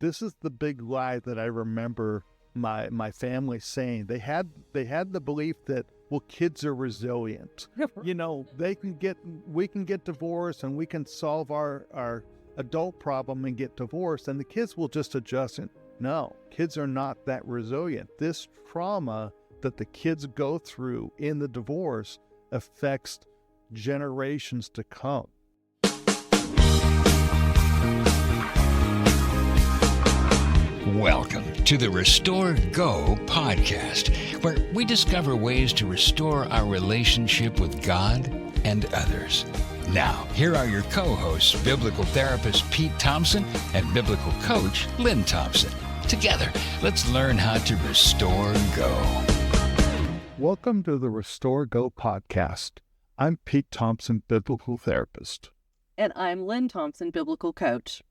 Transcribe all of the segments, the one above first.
This is the big lie that I remember my family saying. They had the belief that, well, kids are resilient. You know, we can get divorced and we can solve our adult problem and get divorced and the kids will just adjust. And no, kids are not that resilient. This trauma that the kids go through in the divorce affects generations to come. Welcome to the Restore Go podcast, where we discover ways to restore our relationship with God and others. Now, here are your co-hosts, Biblical Therapist Pete Thompson and Biblical Coach Lynne Thompson. Together, let's learn how to restore go. Welcome to the Restore Go podcast. I'm Pete Thompson, Biblical Therapist. And I'm Lynne Thompson, Biblical Coach.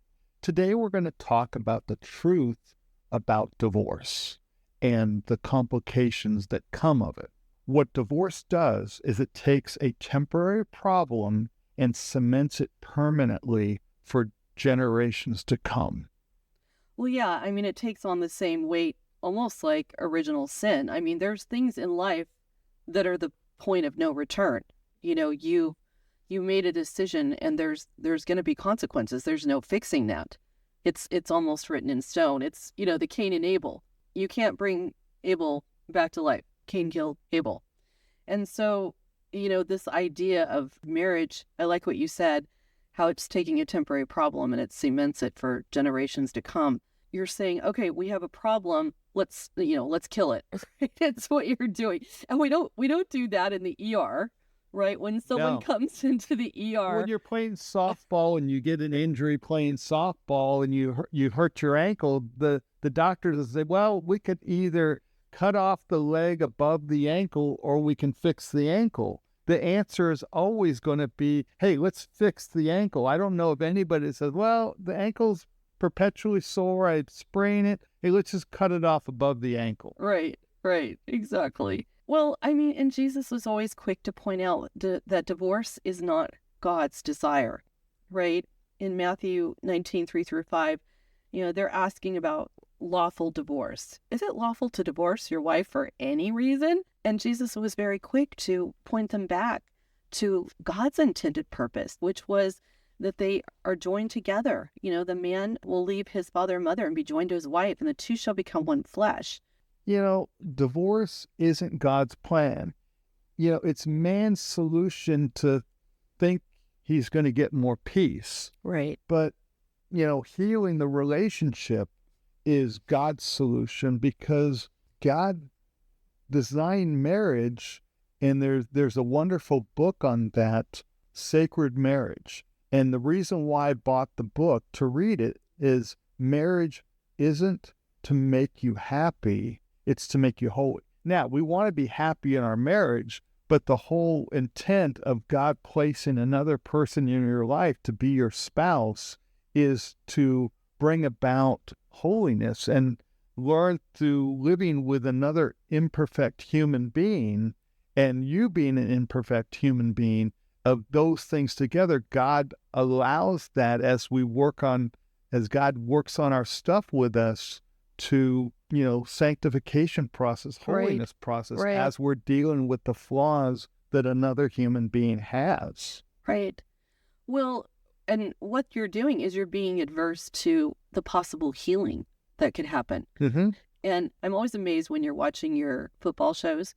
Today we're going to talk about the truth about divorce and the complications that come of it. What divorce does is it takes a temporary problem and cements it permanently for generations to come. Well, yeah, I mean, it takes on the same weight, almost like original sin. I mean, there's things in life that are the point of no return. You know, you made a decision and there's going to be consequences. There's no fixing that. It's almost written in stone. It's, you know, the Cain and Abel. You can't bring Abel back to life. Cain killed Abel. And so, you know, this idea of marriage, I like what you said, how it's taking a temporary problem and it cements it for generations to come. You're saying, okay, we have a problem. Let's kill it. It's what you're doing. And we don't do that in the ER. Right, when someone comes into the ER. When you're playing softball and you get an injury playing softball and you hurt your ankle, the doctors will say, well, we could either cut off the leg above the ankle or we can fix the ankle. The answer is always going to be, hey, let's fix the ankle. I don't know if anybody says, well, the ankle's perpetually sore, I sprain it. Hey, let's just cut it off above the ankle. Right, exactly. Well, I mean, and Jesus was always quick to point out that divorce is not God's desire, right? In Matthew 19:3-5, you know, they're asking about lawful divorce. Is it lawful to divorce your wife for any reason? And Jesus was very quick to point them back to God's intended purpose, which was that they are joined together. You know, the man will leave his father and mother and be joined to his wife, and the two shall become one flesh. You know, divorce isn't God's plan. You know, it's man's solution to think he's going to get more peace. Right. But, you know, healing the relationship is God's solution because God designed marriage, and there's a wonderful book on that, Sacred Marriage. And the reason why I bought the book to read it is marriage isn't to make you happy. It's to make you holy. Now, we want to be happy in our marriage, but the whole intent of God placing another person in your life to be your spouse is to bring about holiness and learn through living with another imperfect human being and you being an imperfect human being of those things together. God allows that as God works on our stuff with us to, you know, sanctification process, holiness process, as we're dealing with the flaws that another human being has. Right. Well, and what you're doing is you're being adverse to the possible healing that could happen. Mm-hmm. And I'm always amazed when you're watching your football shows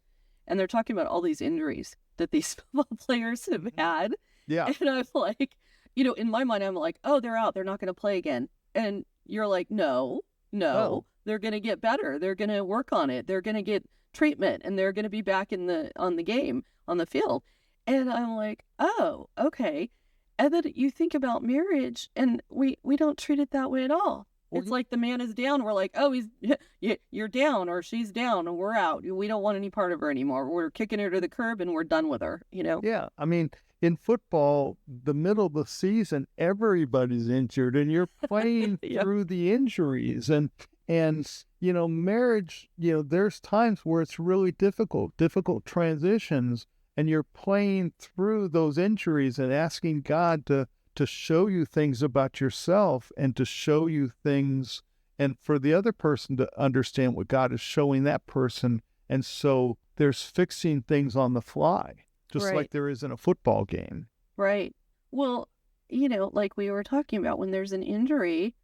and they're talking about all these injuries that these football players have had. Yeah. And I'm like, you know, in my mind, I'm like, oh, they're out. They're not going to play again. And you're like, no. They're going to get better. They're going to work on it. They're going to get treatment and they're going to be back on the field. And I'm like, oh, okay. And then you think about marriage and we don't treat it that way at all. It's like the man is down. We're like, oh, you're down or she's down and we're out. We don't want any part of her anymore. We're kicking her to the curb and we're done with her, you know? Yeah. I mean, in football, the middle of the season, everybody's injured and you're playing through the injuries. And, you know, marriage, you know, there's times where it's really difficult transitions, and you're playing through those injuries and asking God to show you things about yourself and to show you things and for the other person to understand what God is showing that person. And so there's fixing things on the fly, just Right. like there is in a football game. Right. Well, like we were talking about, when there's an injury,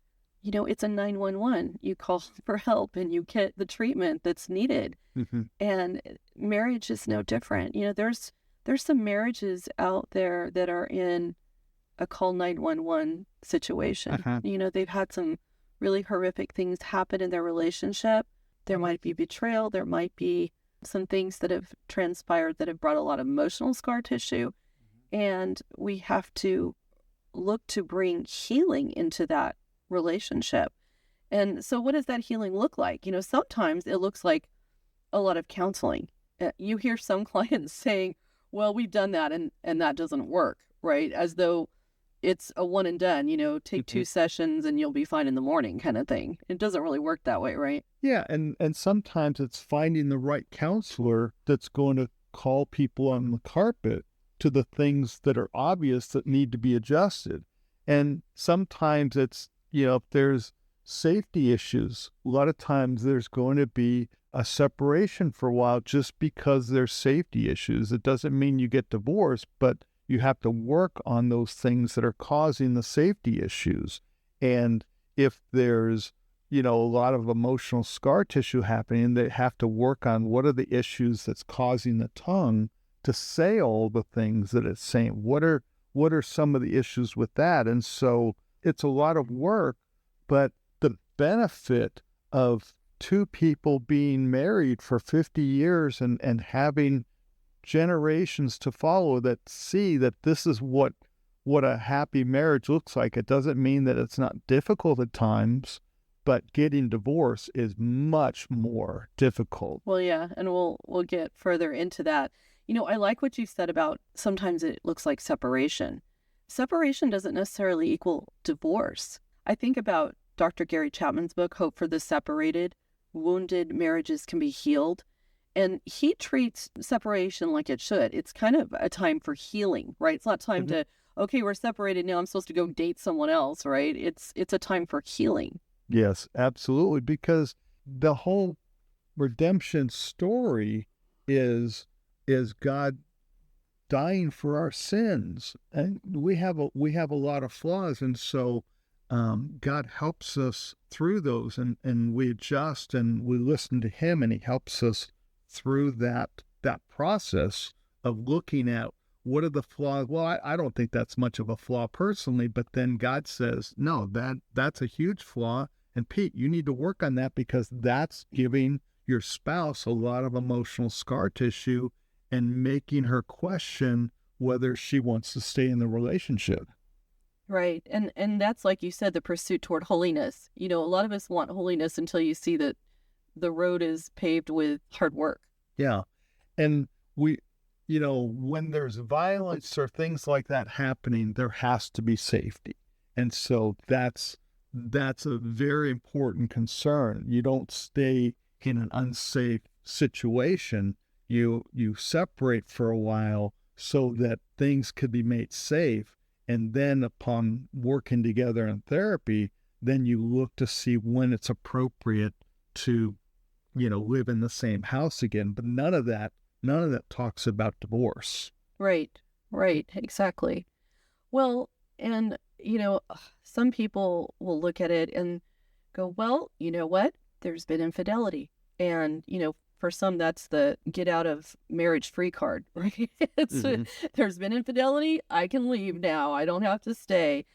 it's a 911. You call for help and you get the treatment that's needed. Mm-hmm. And marriage is no different. There's some marriages out there that are in a call 911 situation. Uh-huh. They've had some really horrific things happen in their relationship. There might be betrayal. There might be some things that have transpired that have brought a lot of emotional scar tissue. And we have to look to bring healing into that relationship. And so what does that healing look like? Sometimes it looks like a lot of counseling. You hear some clients saying, well, we've done that and that doesn't work, right? As though it's a one and done, take 2 sessions and you'll be fine in the morning kind of thing. It doesn't really work that way, right? Yeah, and sometimes it's finding the right counselor that's going to call people on the carpet to the things that are obvious that need to be adjusted. And sometimes it's, if there's safety issues, a lot of times there's going to be a separation for a while just because there's safety issues. It doesn't mean you get divorced, but you have to work on those things that are causing the safety issues. And if there's, a lot of emotional scar tissue happening, they have to work on what are the issues that's causing the tongue to say all the things that it's saying. What are some of the issues with that? And so it's a lot of work, but the benefit of 2 people being married for 50 years and having generations to follow that see that this is what a happy marriage looks like. It doesn't mean that it's not difficult at times, but getting divorced is much more difficult. Well, yeah, and we'll get further into that. I like what you said about sometimes it looks like separation. Separation doesn't necessarily equal divorce. I think about Dr. Gary Chapman's book, Hope for the Separated. Wounded marriages can be healed. And he treats separation like it should. It's kind of a time for healing, right? It's not time to, okay, we're separated now, I'm supposed to go date someone else, right? It's a time for healing. Yes, absolutely. Because the whole redemption story is God dying for our sins. And we have a lot of flaws. And so God helps us through those, and we adjust and we listen to him, and he helps us through that process of looking at what are the flaws. Well, I don't think that's much of a flaw personally, but then God says, no, that's a huge flaw. And Pete, you need to work on that because that's giving your spouse a lot of emotional scar tissue and making her question whether she wants to stay in the relationship. Right. And that's, like you said, the pursuit toward holiness. A lot of us want holiness until you see that the road is paved with hard work. Yeah. And we, when there's violence or things like that happening, there has to be safety. And so that's a very important concern. You don't stay in an unsafe situation. You separate for a while so that things could be made safe. And then upon working together in therapy, then you look to see when it's appropriate to, live in the same house again. But none of that talks about divorce. Right, exactly. Well, and, some people will look at it and go, well, you know what? There's been infidelity. And, for some, that's the get out of marriage free card, right? There's been infidelity. I can leave now. I don't have to stay.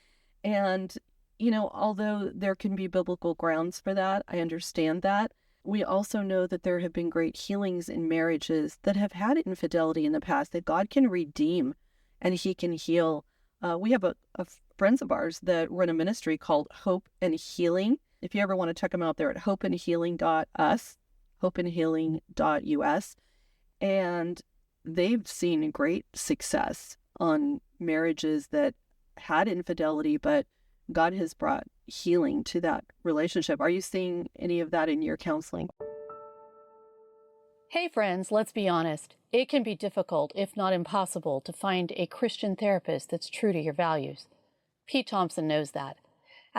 And, although there can be biblical grounds for that, I understand that. We also know that there have been great healings in marriages that have had infidelity in the past, that God can redeem and he can heal. We have a friends of ours that run a ministry called Hope and Healing. If you ever want to check them out, they're at hopeandhealing.us, hopeandhealing.us. And they've seen great success on marriages that had infidelity, but God has brought healing to that relationship. Are you seeing any of that in your counseling? Hey friends, let's be honest. It can be difficult, if not impossible, to find a Christian therapist that's true to your values. Pete Thompson knows that.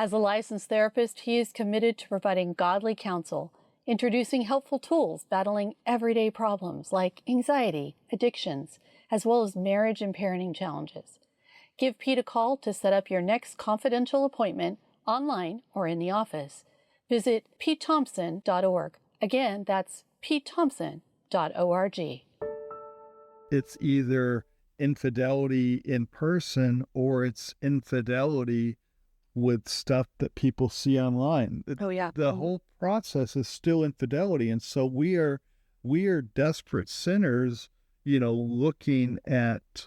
As a licensed therapist, he is committed to providing godly counsel, introducing helpful tools battling everyday problems like anxiety, addictions, as well as marriage and parenting challenges. Give Pete a call to set up your next confidential appointment online or in the office. Visit PeteThompson.org. Again, that's PeteThompson.org. It's either infidelity in person or it's infidelity with stuff that people see online. Oh, yeah. The whole process is still infidelity. And so we are desperate sinners, looking at,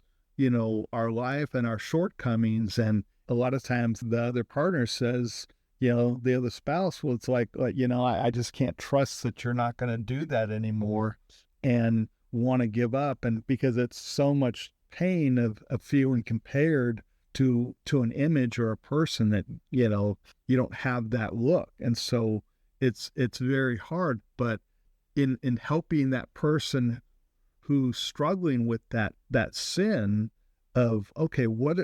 our life and our shortcomings. And a lot of times the other partner says, the other spouse, well, it's like, I just can't trust that you're not going to do that anymore, and want to give up. And because it's so much pain of feeling compared to an image or a person that, you don't have that look. And so it's very hard, but in helping that person who's struggling with that sin of, okay, what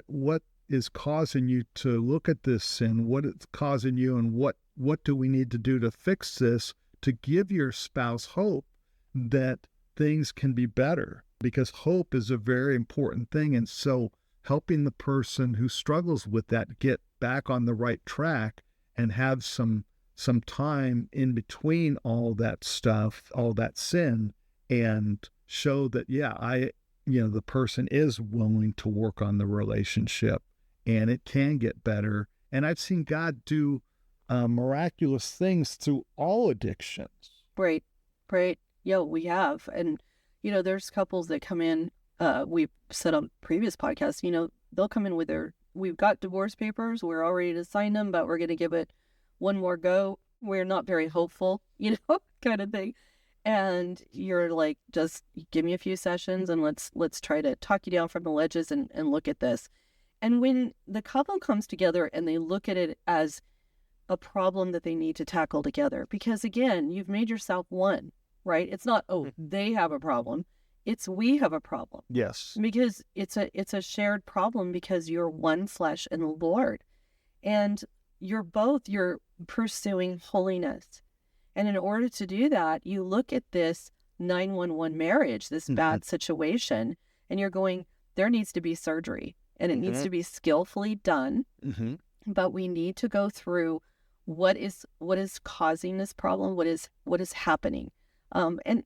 is causing you to look at this sin? What is causing you, and what do we need to do to fix this, to give your spouse hope that things can be better? Because hope is a very important thing. And so helping the person who struggles with that get back on the right track and have some time in between all that stuff, all that sin, and show that, the person is willing to work on the relationship and it can get better. And I've seen God do miraculous things through all addictions. Right. Yeah, we have. And, there's couples that come in, we've said on previous podcasts, they'll come in with we've got divorce papers, we're all ready to sign them, but we're going to give it one more go. We're not very hopeful, kind of thing. And you're like, just give me a few sessions and let's try to talk you down from the ledges and look at this. And when the couple comes together and they look at it as a problem that they need to tackle together, because again, you've made yourself one, right? It's not, they have a problem. It's we have a problem. Yes. Because it's a shared problem, because you're one flesh in the Lord. And you're pursuing holiness. And in order to do that, you look at this 911 marriage, this bad situation, and you're going, there needs to be surgery, and it needs to be skillfully done. But we need to go through what is causing this problem, what is happening. And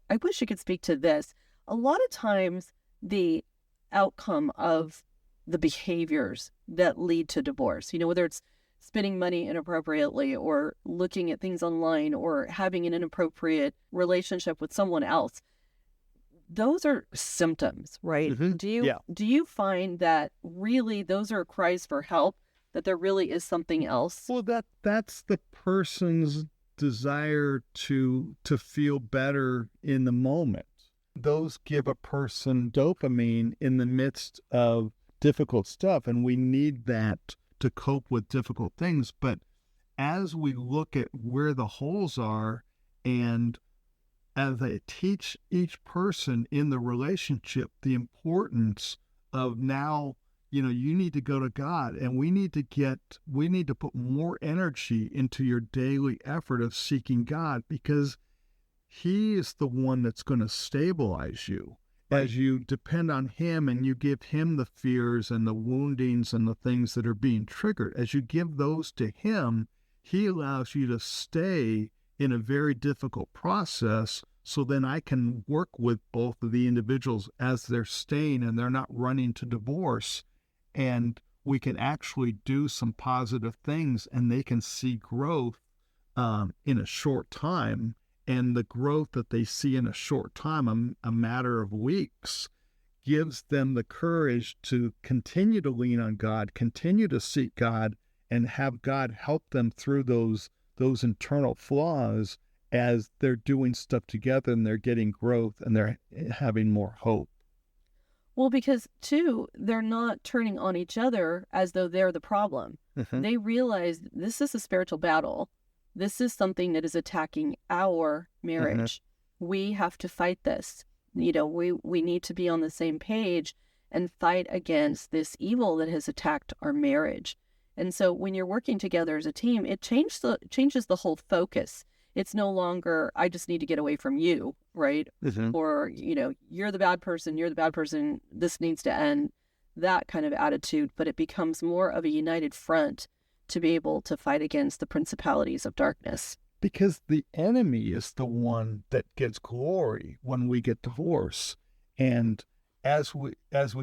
I wish you could speak to this. A lot of times the outcome of the behaviors that lead to divorce, whether it's spending money inappropriately or looking at things online or having an inappropriate relationship with someone else, those are symptoms, right? Do you find that really those are cries for help, that there really is something else? Well, that's the person's desire to feel better in the moment. Those give a person dopamine in the midst of difficult stuff, and we need that to cope with difficult things. But as we look at where the holes are, and as I teach each person in the relationship the importance of now, you need to go to God, and we need to put more energy into your daily effort of seeking God, because He is the one that's going to stabilize you. As you depend on Him and you give Him the fears and the woundings and the things that are being triggered, as you give those to Him, He allows you to stay in a very difficult process. So then I can work with both of the individuals as they're staying and they're not running to divorce. And we can actually do some positive things, and they can see growth in a short time. And the growth that they see in a short time, a matter of weeks, gives them the courage to continue to lean on God, continue to seek God, and have God help them through those internal flaws as they're doing stuff together and they're getting growth and they're having more hope. Well, because too, they're not turning on each other as though they're the problem. They realize this is a spiritual battle. This is something that is attacking our marriage. We have to fight this. We need to be on the same page and fight against this evil that has attacked our marriage. And so when you're working together as a team, it changes the whole focus. It's no longer, I just need to get away from you, right? Or, you're the bad person, this needs to end, that kind of attitude. But it becomes more of a united front to be able to fight against the principalities of darkness. Because the enemy is the one that gets glory when we get divorced. And as we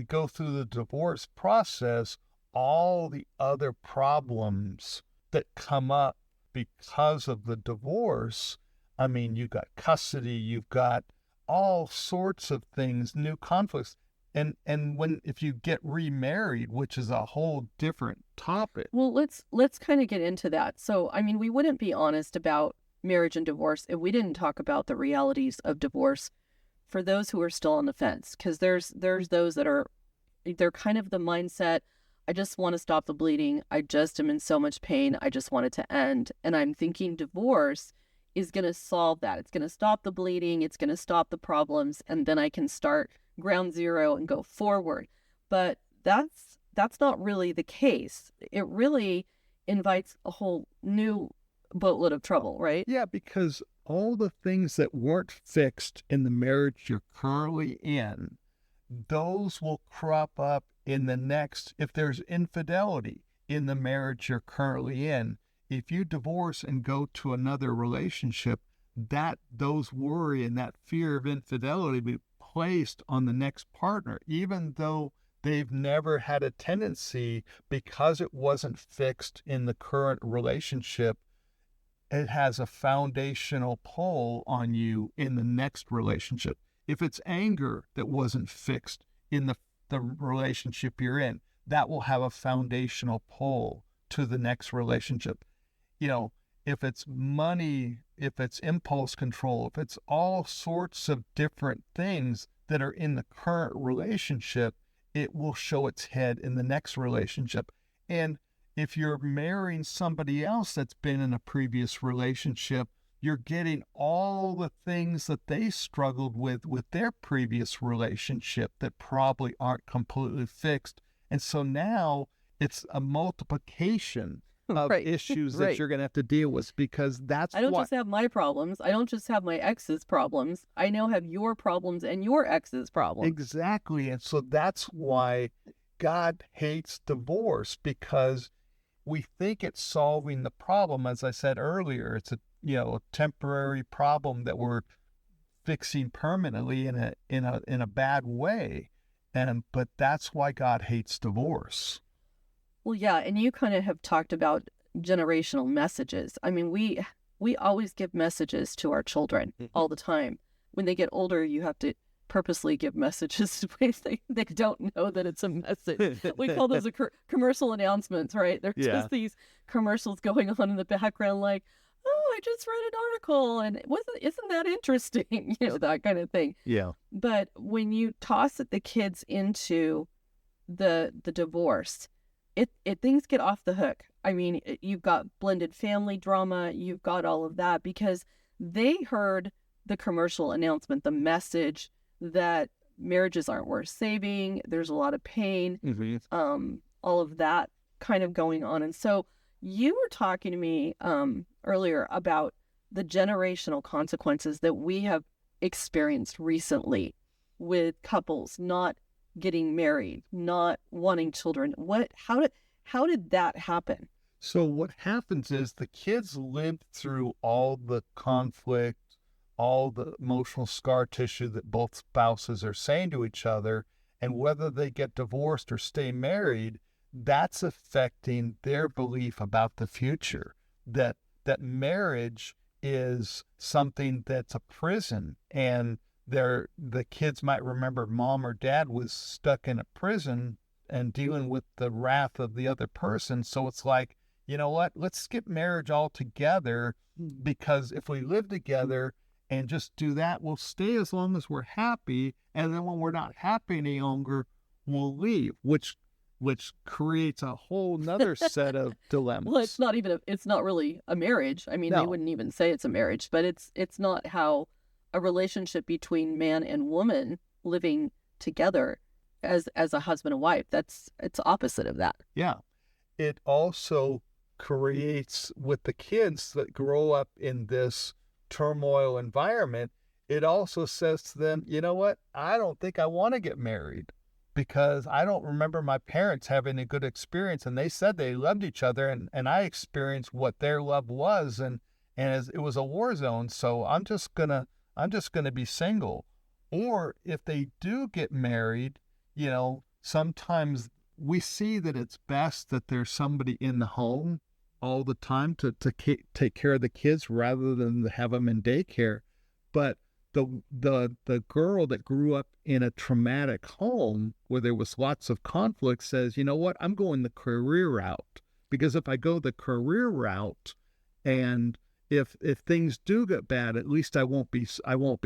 go through the divorce process, all the other problems that come up because of the divorce, I mean, you've got custody, you've got all sorts of things, new conflicts. And if you get remarried, which is a whole different topic. Well, let's kind of get into that. So, I mean, we wouldn't be honest about marriage and divorce if we didn't talk about the realities of divorce for those who are still on the fence. Because there's those that they're kind of the mindset, I just want to stop the bleeding. I just am in so much pain. I just want it to end. And I'm thinking divorce is going to solve that. It's going to stop the bleeding. It's going to stop the problems. And then I can start ground zero and go forward. But that's not really the case. It really invites a whole new boatload of trouble, right? Yeah, because all the things that weren't fixed in the marriage you're currently in, those will crop up in the next, if there's infidelity in the marriage you're currently in. If you divorce and go to another relationship, those worry and that fear of infidelity will be placed on the next partner, even though they've never had a tendency, because it wasn't fixed in the current relationship. It has a foundational pull on you in the next relationship. If it's anger that wasn't fixed in the relationship you're in, that will have a foundational pull to the next relationship. If it's money, if it's impulse control, if it's all sorts of different things that are in the current relationship, it will show its head in the next relationship. And if you're marrying somebody else that's been in a previous relationship, you're getting all the things that they struggled with their previous relationship that probably aren't completely fixed. And so now it's a multiplication of issues that you're going to have to deal with, because I don't just have my problems. I don't just have my ex's problems. I now have your problems and your ex's problems. Exactly. And so that's why God hates divorce, because we think it's solving the problem. As I said earlier, it's a temporary problem that we're fixing permanently in a bad way. But that's why God hates divorce. Well, yeah, and you kind of have talked about generational messages. I mean, we always give messages to our children all the time. When they get older, you have to purposely give messages when they don't know that it's a message. We call those commercial announcements, right? They're just these commercials going on in the background like, oh, I just read an article and isn't that interesting? That kind of thing. Yeah. But when you toss the kids into the divorce, it things get off the hook. I mean, you've got blended family drama, you've got all of that, because they heard the commercial announcement, the message that marriages aren't worth saving, there's a lot of pain, all of that kind of going on. And so you were talking to me earlier about the generational consequences that we have experienced recently with couples not getting married, not wanting children. How did that happen? So what happens is the kids live through all the conflict, all the emotional scar tissue that both spouses are saying to each other, and whether they get divorced or stay married, that's affecting their belief about the future, that marriage is something that's a prison, and the kids might remember mom or dad was stuck in a prison and dealing with the wrath of the other person. So it's like, you know what, let's skip marriage altogether, because if we live together and just do that, we'll stay as long as we're happy, and then when we're not happy any longer, we'll leave, which creates a whole nother set of dilemmas. Well, it's not really a marriage. I mean, They wouldn't even say it's a marriage, but it's not how a relationship between man and woman living together as a husband and wife. It's opposite of that. Yeah. it also creates with the kids that grow up in this turmoil environment, it also says to them, you know what? I don't think I want to get married because I don't remember my parents having a good experience, and they said they loved each other, and I experienced what their love was, and as it was a war zone. So I'm just gonna be single. Or if they do get married, sometimes we see that it's best that there's somebody in the home all the time to take care of the kids rather than to have them in daycare. But the girl that grew up in a traumatic home where there was lots of conflict says, you know what, I'm going the career route, because if I go the career route, and if things do get bad, at least I won't be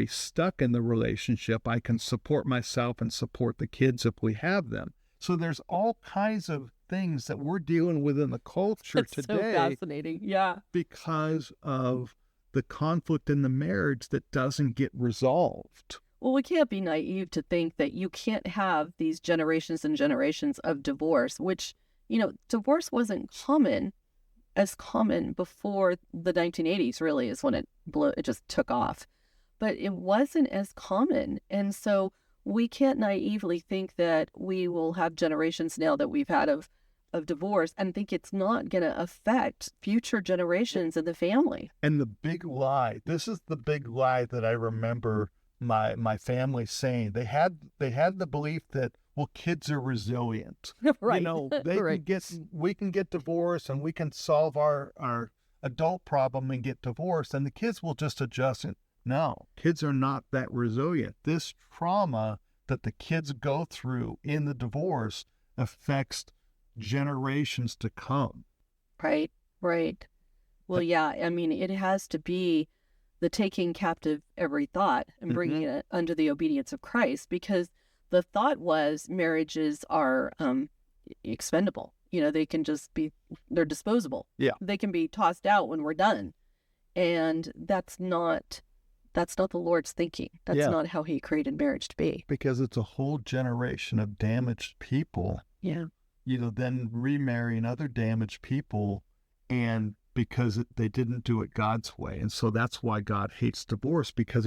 stuck in the relationship. I can support myself and support the kids if we have them. So there's all kinds of things that we're dealing with in the culture today. So fascinating. Yeah. Because of the conflict in the marriage that doesn't get resolved. Well, we can't be naive to think that you can't have these generations and generations of divorce, which, divorce wasn't as common before the 1980s, really, is when it just took off. But it wasn't as common. And so we can't naively think that we will have generations now that we've had of divorce and think it's not going to affect future generations in the family. And the big lie, this is the big lie that I remember my family saying. They had the belief that, well, kids are resilient. Right. We can get divorced and we can solve our adult problem and get divorced and the kids will just adjust it. No, kids are not that resilient. This trauma that the kids go through in the divorce affects generations to come. Right. Well, yeah, it has to be the taking captive every thought and bringing it under the obedience of Christ, because the thought was marriages are expendable. They can just they're disposable. Yeah. They can be tossed out when we're done. And that's not the Lord's thinking. That's not how he created marriage to be. Because it's a whole generation of damaged people. Yeah. Then remarrying other damaged people, and because they didn't do it God's way. And so that's why God hates divorce, because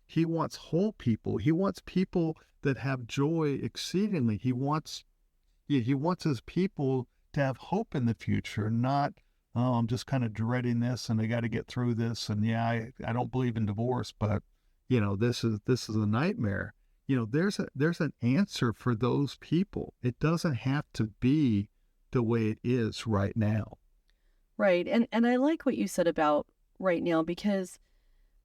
he wants whole people. He wants people that have joy exceedingly. He wants his people to have hope in the future, not, oh, I'm just kind of dreading this and I got to get through this. And I don't believe in divorce, but this is a nightmare. There's an answer for those people. It doesn't have to be the way it is right now. Right. And I like what you said about right now, because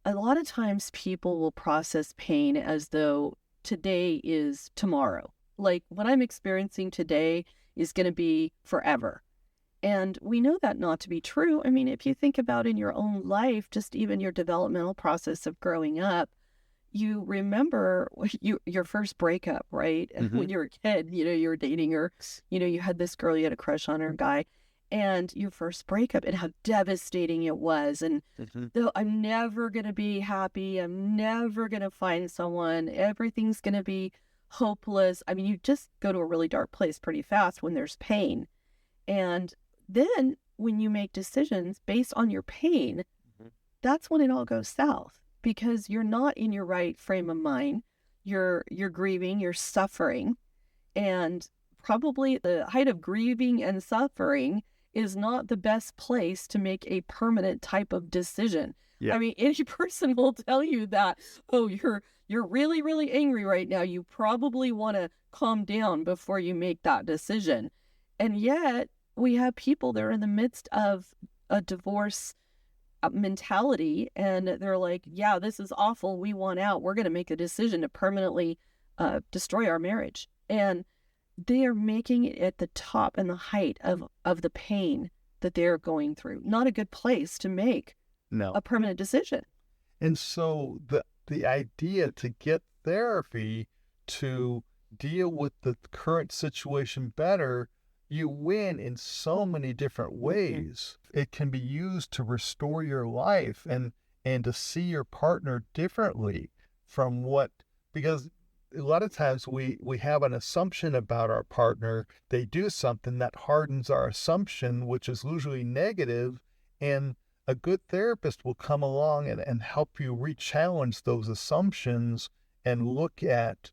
a lot of times people will process pain as though today is tomorrow. Like what I'm experiencing today is going to be forever. And we know that not to be true. If you think about in your own life, just even your developmental process of growing up, you remember your first breakup, right? And when you were a kid, you were dating her, you had this girl, you had a crush on her, guy, and your first breakup and how devastating it was. And though I'm never going to be happy, I'm never going to find someone, everything's going to be hopeless. You just go to a really dark place pretty fast when there's pain. And then when you make decisions based on your pain, that's when it all goes south, because you're not in your right frame of mind. You're grieving, you're suffering, and probably the height of grieving and suffering is not the best place to make a permanent type of decision. Yeah. Any person will tell you that, oh, you're really, really angry right now. You probably want to calm down before you make that decision. And yet we have people that are in the midst of a divorce mentality, and they're like, yeah, this is awful. We want out. We're going to make a decision to permanently destroy our marriage. And they are making it at the top and the height of the pain that they're going through. Not a good place to make a permanent decision. And so the idea to get therapy to deal with the current situation better, you win in so many different ways. It can be used to restore your life and to see your partner differently from because a lot of times we have an assumption about our partner. They do something that hardens our assumption, which is usually negative, and a good therapist will come along and help you re-challenge those assumptions and look at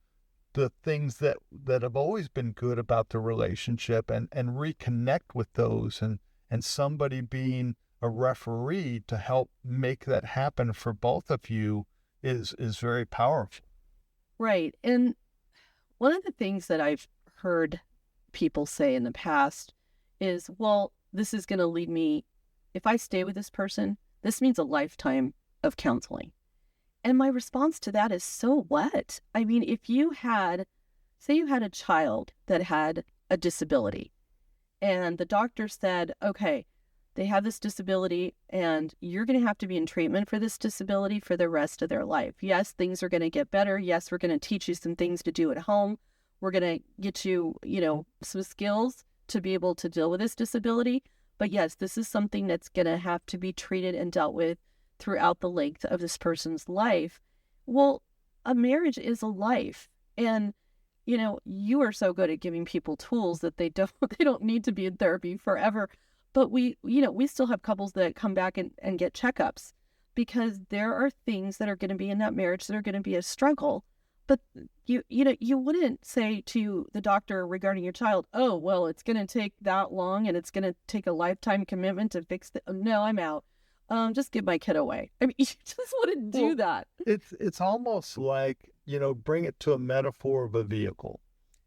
the things that have always been good about the relationship and reconnect with those, and somebody being a referee to help make that happen for both of you is very powerful. Right. And one of the things that I've heard people say in the past is, well, this is going to lead me, if I stay with this person, this means a lifetime of counseling. And my response to that is, so what? I mean, if you had, say you had a child that had a disability and the doctor said, okay, they have this disability and you're going to have to be in treatment for this disability for the rest of their life. Yes, things are going to get better. Yes, we're going to teach you some things to do at home. We're going to get you, some skills to be able to deal with this disability. But yes, this is something that's going to have to be treated and dealt with throughout the length of this person's life. Well, a marriage is a life. And, you are so good at giving people tools that they don't need to be in therapy forever. But we still have couples that come back and get checkups because there are things that are going to be in that marriage that are going to be a struggle. But you wouldn't say to the doctor regarding your child, oh, well, it's going to take that long and it's going to take a lifetime commitment to fix it. No, I'm out. Just give my kid away. I mean, you just wouldn't do that. It's almost like, bring it to a metaphor of a vehicle.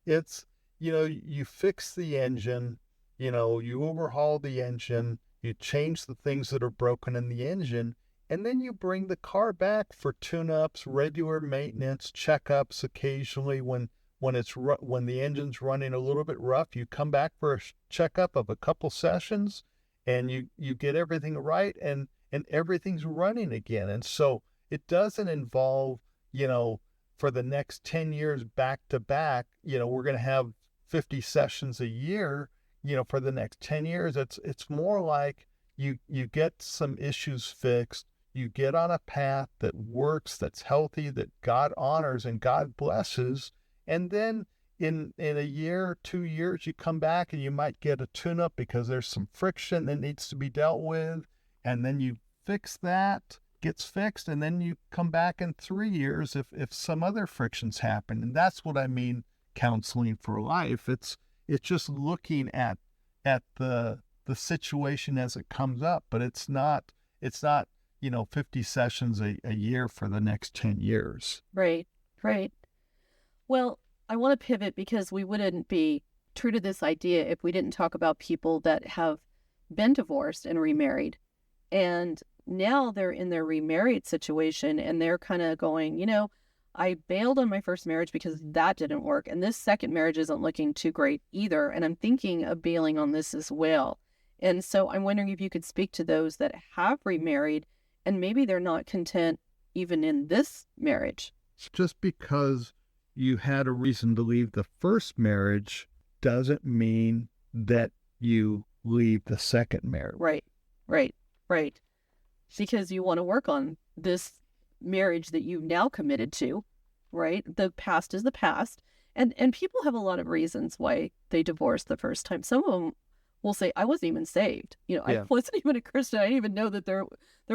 It's, you fix the engine, you overhaul the engine, you change the things that are broken in the engine, and then you bring the car back for tune-ups, regular maintenance, checkups occasionally when the engine's running a little bit rough. You come back for a checkup of a couple sessions, and you get everything right, and everything's running again. And so it doesn't involve, for the next 10 years back to back, we're going to have 50 sessions a year. For the next 10 years, it's more like you get some issues fixed, you get on a path that works, that's healthy, that God honors and God blesses, and then in a year, 2 years, you come back and you might get a tune-up because there's some friction that needs to be dealt with, and then you fix that, gets fixed, and then you come back in 3 years if some other frictions happen. And that's what I mean, counseling for life. It's just looking at the situation as it comes up, but it's not 50 sessions a year for the next 10 years. Right. Well, I want to pivot because we wouldn't be true to this idea if we didn't talk about people that have been divorced and remarried. And now they're in their remarried situation and they're kind of going, I bailed on my first marriage because that didn't work. And this second marriage isn't looking too great either. And I'm thinking of bailing on this as well. And so I'm wondering if you could speak to those that have remarried and maybe they're not content even in this marriage. Just because you had a reason to leave the first marriage doesn't mean that you leave the second marriage. Right. Because you want to work on this marriage that you've now committed to, right? The past is the past. And people have a lot of reasons why they divorced the first time. Some of them will say, I wasn't even saved. I wasn't even a Christian. I didn't even know that there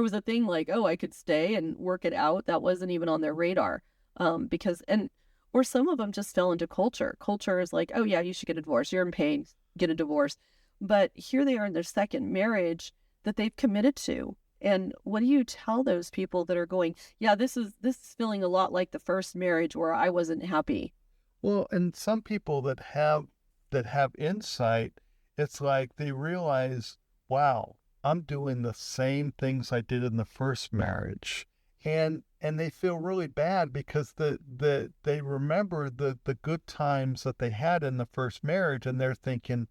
was a thing like, oh, I could stay and work it out. That wasn't even on their radar. Or some of them just fell into culture. Culture is like, oh yeah, you should get a divorce. You're in pain, get a divorce. But here they are in their second marriage that they've committed to. And what do you tell those people that are going, yeah, this is feeling a lot like the first marriage where I wasn't happy? Well, and some people that have insight, it's like they realize, wow, I'm doing the same things I did in the first marriage. And they feel really bad because they remember the good times that they had in the first marriage, and they're thinking,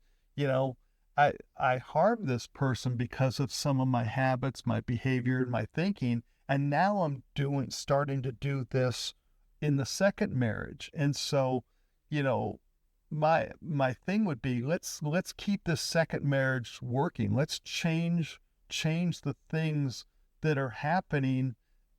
I harmed this person because of some of my habits, my behavior, and my thinking, and now I'm starting to do this in the second marriage. And so, my thing would be, let's keep this second marriage working. Let's change the things that are happening,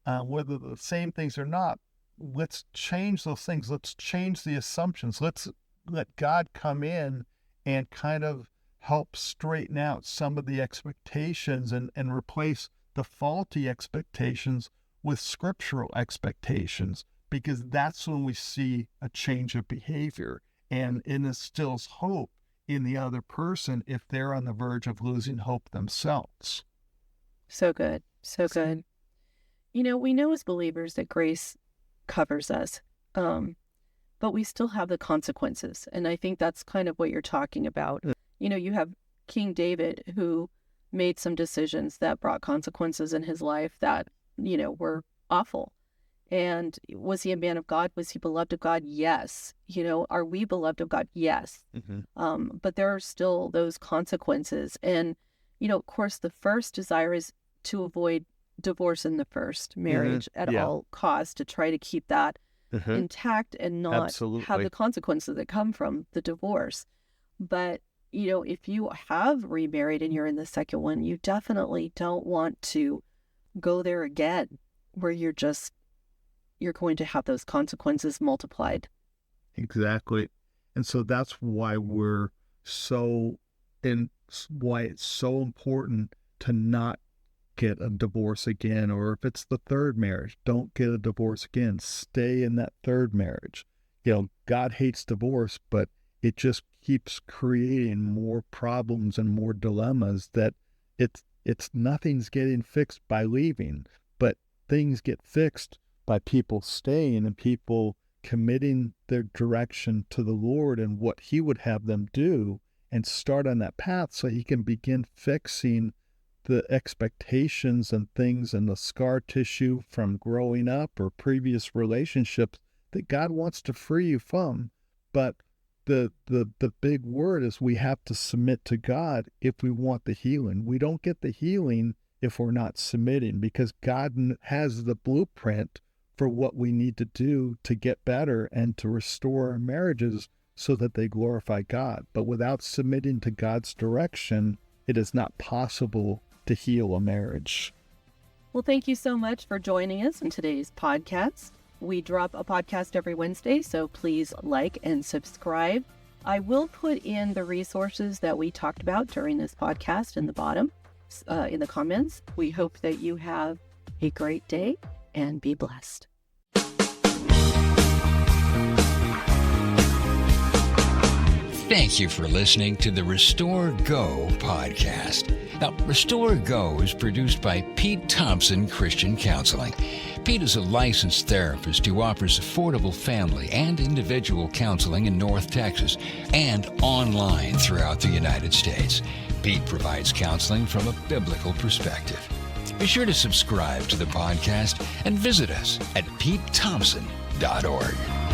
whether the same things or not. let's change those things. Let's change the assumptions. Let's let God come in and kind of help straighten out some of the expectations and replace the faulty expectations with scriptural expectations, because that's when we see a change of behavior, and it instills hope in the other person if they're on the verge of losing hope themselves. So good. So good. You know, we know as believers that grace covers us, but we still have the consequences. And I think that's kind of what you're talking about. You know, you have King David, who made some decisions that brought consequences in his life that, you know, were awful. And was he a man of God? Was he beloved of God? Yes. You know, are we beloved of God? Yes. But there are still those consequences. And, you know, of course, the first desire is to avoid divorce in the first marriage at all costs, to try to keep that intact and not have the consequences that come from the divorce. But, you know, if you have remarried and you're in the second one, you definitely don't want to go there again, where you're going to have those consequences multiplied. Exactly. And so that's why why it's so important to not get a divorce again, or if it's the third marriage, don't get a divorce again. Stay in that third marriage. You know, God hates divorce, but it just keeps creating more problems and more dilemmas that it's nothing's getting fixed by leaving, but things get fixed by people staying and people committing their direction to the Lord and what He would have them do, and start on that path so He can begin fixing the expectations and things and the scar tissue from growing up or previous relationships that God wants to free you from. But the big word is we have to submit to God if we want the healing. We don't get the healing if we're not submitting, because God has the blueprint for what we need to do to get better and to restore our marriages so that they glorify God. But without submitting to God's direction, it is not possible to heal a marriage. Well, thank you so much for joining us in today's podcast. We drop a podcast every Wednesday, so please like and subscribe. I will put in the resources that we talked about during this podcast in the bottom, in the comments. We hope that you have a great day and be blessed. Thank you for listening to the Restore Go podcast. Now, Restore Go is produced by Pete Thompson Christian Counseling. Pete is a licensed therapist who offers affordable family and individual counseling in North Texas and online throughout the United States. Pete provides counseling from a biblical perspective. Be sure to subscribe to the podcast and visit us at PeteThompson.org.